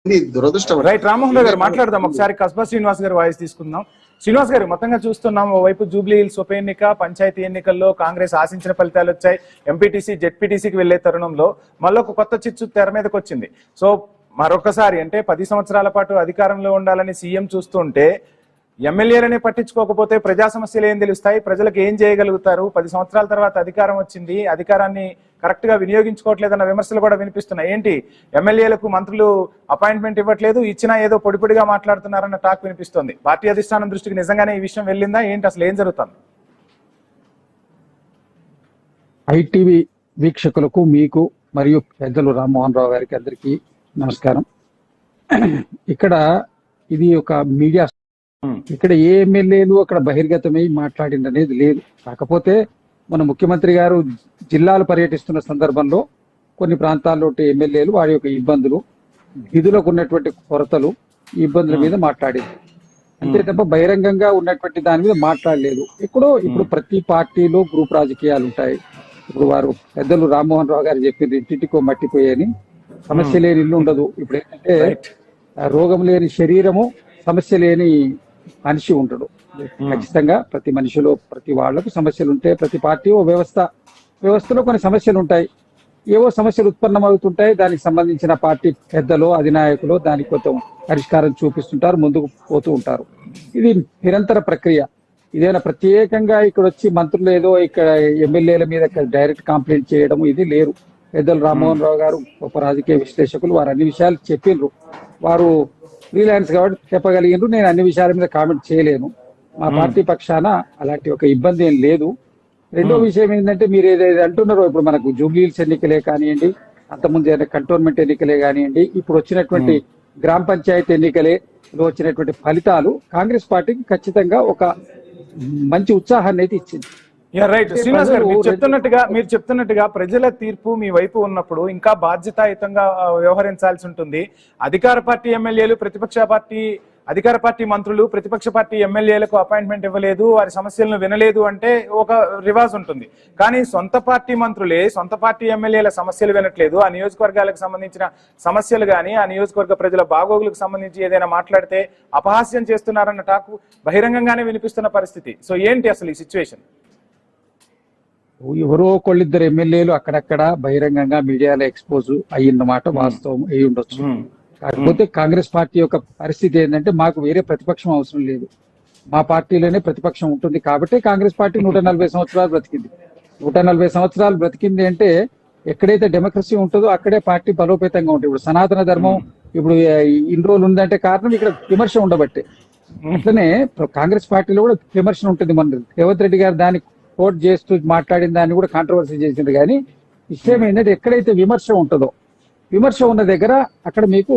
దురదృష్టం. రైట్, రామ్మోహన్ రావు గారు మాట్లాడదాం. ఒకసారి కస్బా శ్రీనివాస్ గారు వాయిస్ తీసుకుందాం. శ్రీనివాస్ గారు, మొత్తంగా చూస్తున్నాం, ఓవైపు జూబ్లీ హిల్స్ ఉప ఎన్నిక, పంచాయతీ ఎన్నికల్లో కాంగ్రెస్ ఆశించిన ఫలితాలు వచ్చాయి. ఎంపీటీసీ జెడ్పీటీసీకి వెళ్లే తరుణంలో మళ్ళీ ఒక కొత్త చిచ్చు తెర మీదకి వచ్చింది. సో మరొకసారి అంటే 10 సంవత్సరాల పాటు అధికారంలో ఉండాలని సీఎం చూస్తుంటే ఎమ్మెల్యేలనే పట్టించుకోకపోతే ప్రజా సమస్యలు ఏం తెలుస్తాయి, ప్రజలకు ఏం చేయగలుగుతారు? 10 సంవత్సరాల తర్వాత అధికారం వచ్చింది, అధికారాన్ని కరెక్ట్ గా వినియోగించుకోవట్లేదన్న విమర్శలు కూడా వినిపిస్తున్నాయి. ఏంటి, ఎమ్మెల్యేలకు మంత్రులు అపాయింట్మెంట్ ఇవ్వట్లేదు, ఇచ్చినా ఏదో పొడిపొడిగా మాట్లాడుతున్నారన్న టాక్ వినిపిస్తుంది. పార్టీ అధిష్టానం దృష్టికి నిజంగానే ఈ విషయం వెళ్ళిందా ఏంటి, అసలు ఏం జరుగుతుంది? ఐటీవీ వీక్షకులకు, మీకు మరియు పెద్దలు రామ్మోహన్ రావు గారికి అందరికీ నమస్కారం. ఇక్కడ ఇది ఒక మీడియా, ఇక్కడ ఏ ఎమ్మెల్యేలు అక్కడ బహిర్గతమై మాట్లాడింది అనేది లేదు. కాకపోతే మన ముఖ్యమంత్రి గారు జిల్లాలు పర్యటిస్తున్న సందర్భంలో కొన్ని ప్రాంతాల్లో ఎమ్మెల్యేలు వారి యొక్క ఇబ్బందులు, విధులకు ఉన్నటువంటి కొరతలు, ఇబ్బందుల మీద మాట్లాడింది అంతే తప్ప బహిరంగంగా ఉన్నటువంటి దాని మీద మాట్లాడలేదు. ఇప్పుడు ప్రతి పార్టీలో గ్రూప్ రాజకీయాలు ఉంటాయి. ఇప్పుడు వారు పెద్దలు రామ్మోహన్ రావు గారు చెప్పింది ఇంటింటికో మట్టిపోయని, సమస్య లేని ఇల్లు ఉండదు. ఇప్పుడు ఏంటంటే రోగం లేని శరీరము, సమస్య లేని మనిషి ఉంటాడు. ఖచ్చితంగా ప్రతి మనిషిలో ప్రతి వాళ్లకు సమస్యలు ఉంటాయి. ప్రతి పార్టీ వ్యవస్థలో కొన్ని సమస్యలు ఉంటాయి. ఏవో సమస్యలు ఉత్పన్నమవుతుంటాయి. దానికి సంబంధించిన పార్టీ పెద్దలు, అధినాయకులు దానికి కొంత పరిష్కారం చూపిస్తుంటారు, ముందుకు పోతూ ఉంటారు. ఇది నిరంతర ప్రక్రియ. ఇదేనా ప్రత్యేకంగా ఇక్కడ వచ్చి మంత్రులు ఏదో ఇక్కడ ఎమ్మెల్యేల మీద డైరెక్ట్ కంప్లైంట్ చేయడం ఇది లేరు. పెద్దలు రామ్మోహన్ రావు గారు గొప్ప రాజకీయ విశ్లేషకులు, వారు అన్ని విషయాలు చెప్పిండ్రు. వారు ఫ్రీలాన్స్ కాబట్టి చెప్పగలిగినారు. నేను అన్ని విషయాల మీద కామెంట్ చేయలేను. మా పార్టీ పక్షాన అలాంటి ఒక ఇబ్బంది ఏం లేదు. రెండో విషయం ఏంటంటే, మీరు ఏదైతే అంటున్నారో, ఇప్పుడు మనకు జూబ్లీ హిల్స్ ఎన్నికలే కానివ్వండి, అంతకుముందు కంటోన్మెంట్ ఎన్నికలే కానివ్వండి, ఇప్పుడు వచ్చినటువంటి గ్రామ పంచాయతీ ఎన్నికలే వచ్చినటువంటి ఫలితాలు కాంగ్రెస్ పార్టీకి ఖచ్చితంగా ఒక మంచి ఉత్సాహాన్ని అయితే ఇచ్చింది. రైట్, శ్రీనివాస్ గారు, మీరు చెప్తున్నట్టుగా ప్రజల తీర్పు మీ వైపు ఉన్నప్పుడు ఇంకా బాధ్యతాయుతంగా వ్యవహరించాల్సి ఉంటుంది. అధికార పార్టీ ఎమ్మెల్యేలు, అధికార పార్టీ మంత్రులు ప్రతిపక్ష పార్టీ ఎమ్మెల్యేలకు అపాయింట్మెంట్ ఇవ్వలేదు, వారి సమస్యలను వినలేదు అంటే ఒక రివాజ్ ఉంటుంది. కానీ సొంత పార్టీ మంత్రులే సొంత పార్టీ ఎమ్మెల్యేల సమస్యలు వినట్లేదు, ఆ నియోజకవర్గాలకు సంబంధించిన సమస్యలు కానీ ఆ నియోజకవర్గ ప్రజల బాగోగులకు సంబంధించి ఏదైనా మాట్లాడితే అపహాస్యం చేస్తున్నారన్న టాకు బహిరంగంగానే వినిపిస్తున్న పరిస్థితి. సో ఏంటి అసలు ఈ సిచ్యువేషన్? ఎవరో ఒకళ్ళిద్దరు ఎమ్మెల్యేలు అక్కడక్కడ బహిరంగంగా మీడియాలో ఎక్స్పోజ్ అయ్యిందన్నమాట, వాస్తవం అయి ఉండొచ్చు. కాకపోతే కాంగ్రెస్ పార్టీ యొక్క పరిస్థితి ఏంటంటే, మాకు వేరే ప్రతిపక్షం అవసరం లేదు, మా పార్టీలోనే ప్రతిపక్షం ఉంటుంది. కాబట్టి కాంగ్రెస్ పార్టీ 140 సంవత్సరాలు బ్రతికింది. 140 సంవత్సరాలు బ్రతికింది అంటే ఎక్కడైతే డెమోక్రసీ ఉంటుందో అక్కడే పార్టీ బలోపేతంగా ఉంటుంది. ఇప్పుడు సనాతన ధర్మం ఇప్పుడు ఇన్ని రోజులు ఉందంటే కారణం ఇక్కడ విమర్శ ఉండబట్టే. అట్లనే కాంగ్రెస్ పార్టీలో కూడా విమర్శ ఉంటుంది. మన రేవంత్ రెడ్డి గారు దాన్ని కోట్ చేస్తూ మాట్లాడిన దాన్ని కూడా కాంట్రవర్సీ చేసింది. కానీ విషయం ఏంటంటే, ఎక్కడైతే విమర్శ ఉంటుందో, విమర్శ ఉన్న దగ్గర అక్కడ మీకు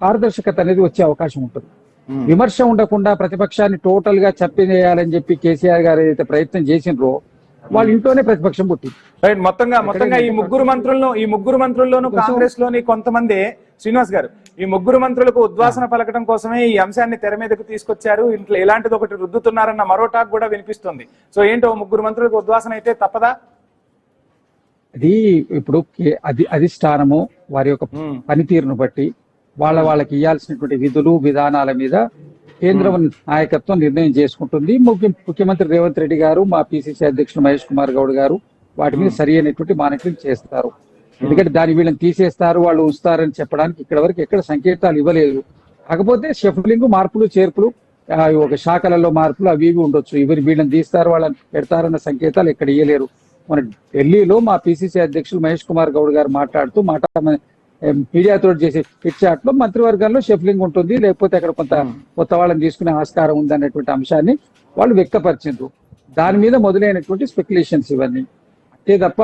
పారదర్శకత అనేది వచ్చే అవకాశం ఉంటుంది. విమర్శ ఉండకుండా ప్రతిపక్షాన్ని టోటల్ గా చంపేయాలని చెప్పి కేసీఆర్ గారు ఏదైతే ప్రయత్నం చేసిండ్రో, వాళ్ళ ఇంట్లోనే ప్రతిపక్షం పుట్టింది. రైట్, మొత్తంగా ఈ ముగ్గురు మంత్రుల్లోనూ కాంగ్రెస్ లోని కొంతమంది, శ్రీనివాస్ గారు, ఈ ముగ్గురు మంత్రులకు ఉద్వాసన పలకడం కోసమే ఈ అంశాన్ని తెర మీదకు తీసుకొచ్చారు, ఇంట్లో ఇలాంటిది ఒకటి రుద్దుతున్నారన్న మరో టాక్ కూడా వినిపిస్తుంది. సో ఏంటో ముగ్గురు మంత్రులకు ఉద్వాసన అయితే తప్పదా? అది ఇప్పుడు అధిష్టానము వారి యొక్క పనితీరును బట్టి వాళ్ళకి ఇవ్వాల్సినటువంటి విధులు విధానాల మీద కేంద్రం నాయకత్వం నిర్ణయం చేసుకుంటుంది. ముఖ్యమంత్రి రేవంత్ రెడ్డి గారు, మా పిసిసి అధ్యక్షుడు మహేష్ కుమార్ గౌడ్ గారు వాటి మీద సరి అయినటువంటి మానిటరింగ్ చేస్తారు. ఎందుకంటే దాన్ని వీళ్ళని తీసేస్తారు, వాళ్ళు ఉంచుతారని చెప్పడానికి ఇక్కడ వరకు ఎక్కడ సంకేతాలు ఇవ్వలేదు. కాకపోతే షఫ్లింగ్, మార్పులు చేర్పులు, ఒక శాఖలలో మార్పులు అవి ఇవి ఉండొచ్చు. వీళ్ళని తీస్తారు, వాళ్ళని పెడతారన్న సంకేతాలు ఎక్కడ ఇవ్వలేరు. మన ఢిల్లీలో మా పిసిసి అధ్యక్షులు మహేష్ కుమార్ గౌడ్ గారు మాట్లాడుతూ మీడియాతో చేసే పిచ్చాట్ లో మంత్రివర్గంలో షఫ్లింగ్ ఉంటుంది, లేకపోతే అక్కడ కొత్త వాళ్ళని తీసుకునే ఆస్కారం ఉంది అన్నటువంటి అంశాన్ని వాళ్ళు వ్యక్తపరిచిండ్రు. దాని మీద మొదలైనటువంటి స్పెక్యులేషన్స్ ఇవన్నీ. అంతే తప్ప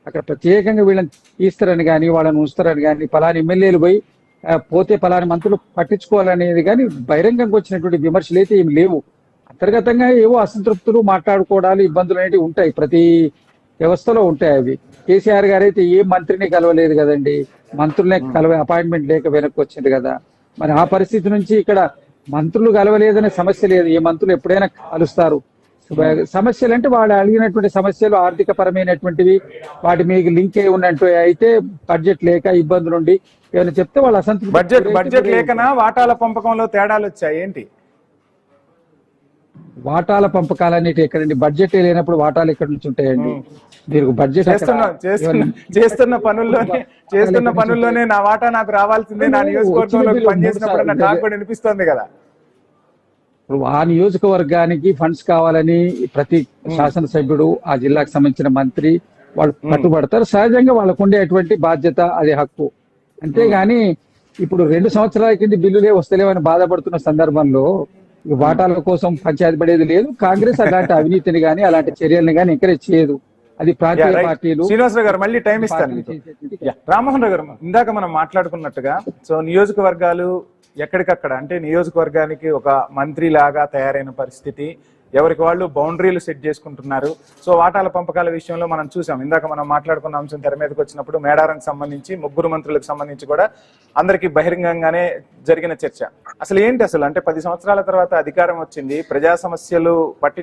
అక్కడ ప్రత్యేకంగా వీళ్ళని తీస్తారని కానీ వాళ్ళని ఉంచుతారని కానీ, పలాని ఎమ్మెల్యేలు పోతే పలాని మంత్రులు పట్టించుకోవాలనేది కానీ బహిరంగంగా వచ్చినటువంటి విమర్శలు అయితే ఏమి లేవు. అంతర్గతంగా ఏవో అసంతృప్తులు, మాట్లాడుకోవడాలు, ఇబ్బందులు అనేవి ఉంటాయి, ప్రతి వ్యవస్థలో ఉంటాయి. అవి కేసీఆర్ గారు అయితే ఏ మంత్రిని కలవలేదు కదండి, మంత్రులనే అపాయింట్మెంట్ లేక వెనక్కి వచ్చింది కదా. మరి ఆ పరిస్థితి నుంచి ఇక్కడ మంత్రులు కలవలేదనే సమస్య లేదు, ఏ మంత్రులు ఎప్పుడైనా కలుస్తారు. సమస్యలు అంటే వాళ్ళు అడిగినటువంటి సమస్యలు ఆర్థిక పరమైనటువంటివి, వాటి మీకు లింక్ అయి ఉన్నట్టు అయితే బడ్జెట్ లేక ఇబ్బందులు ఉండి ఏమైనా చెప్తే వాళ్ళు అసంతృప్తి బడ్జెట్ లేకనా వాటాల పంపకంలో తేడాలు వచ్చాయి ఏంటి? వాటాల పంపకాలు అనేవి ఎక్కడండి? బడ్జెట్ లేనప్పుడు వాటాలు ఎక్కడి నుంచి ఉంటాయండి? మీరు బడ్జెట్ చేస్తున్న పనుల్లోనే నా వాటా నాకు రావాల్సిందే, నా నియోజకవర్గంలో పనిచేసినప్పుడు నా టాక్ కూడా వినిపిస్తోంది కదా. ఇప్పుడు ఆ నియోజకవర్గానికి ఫండ్స్ కావాలని ప్రతి శాసనసభ్యుడు, ఆ జిల్లాకు సంబంధించిన మంత్రి వాళ్ళు పట్టుబడతారు. సహజంగా వాళ్ళకు ఉండేటువంటి బాధ్యత, అది హక్కు. అంతేగాని ఇప్పుడు 2 సంవత్సరాల కింద బిల్లులే వస్తలేవని బాధపడుతున్న సందర్భంలో వాటాల కోసం పంచాయతీ పడేది లేదు. కాంగ్రెస్ అలాంటి అవినీతిని గాని అలాంటి చర్యలను గాని ఎంకరేజ్ చేయదు. అది ప్రాంతీయ పార్టీలు. శ్రీనివాసరావు గారు మళ్ళీ టైం ఇస్తాను. రామ్మోహన్ రావు గారు, ఇందాక మనం మాట్లాడుకున్నట్టుగా సో నియోజకవర్గాలు ఎక్కడికక్కడ అంటే నియోజకవర్గానికి ఒక మంత్రి లాగా తయారైన పరిస్థితి, ఎవరికి వాళ్ళు బౌండరీలు సెట్ చేసుకుంటున్నారు. సో వాటాల పంపకాల విషయంలో మనం చూసాం, ఇందాక మనం మాట్లాడుకున్న అంశం తెర మీదకి వచ్చినప్పుడు మేడారంకి సంబంధించి 3 మంత్రులకు సంబంధించి కూడా అందరికీ బహిరంగంగానే జరిగిన చర్చ. అసలు ఏంటి అసలు అంటే 10 సంవత్సరాల తర్వాత అధికారం వచ్చింది, ప్రజా సమస్యలు పట్టి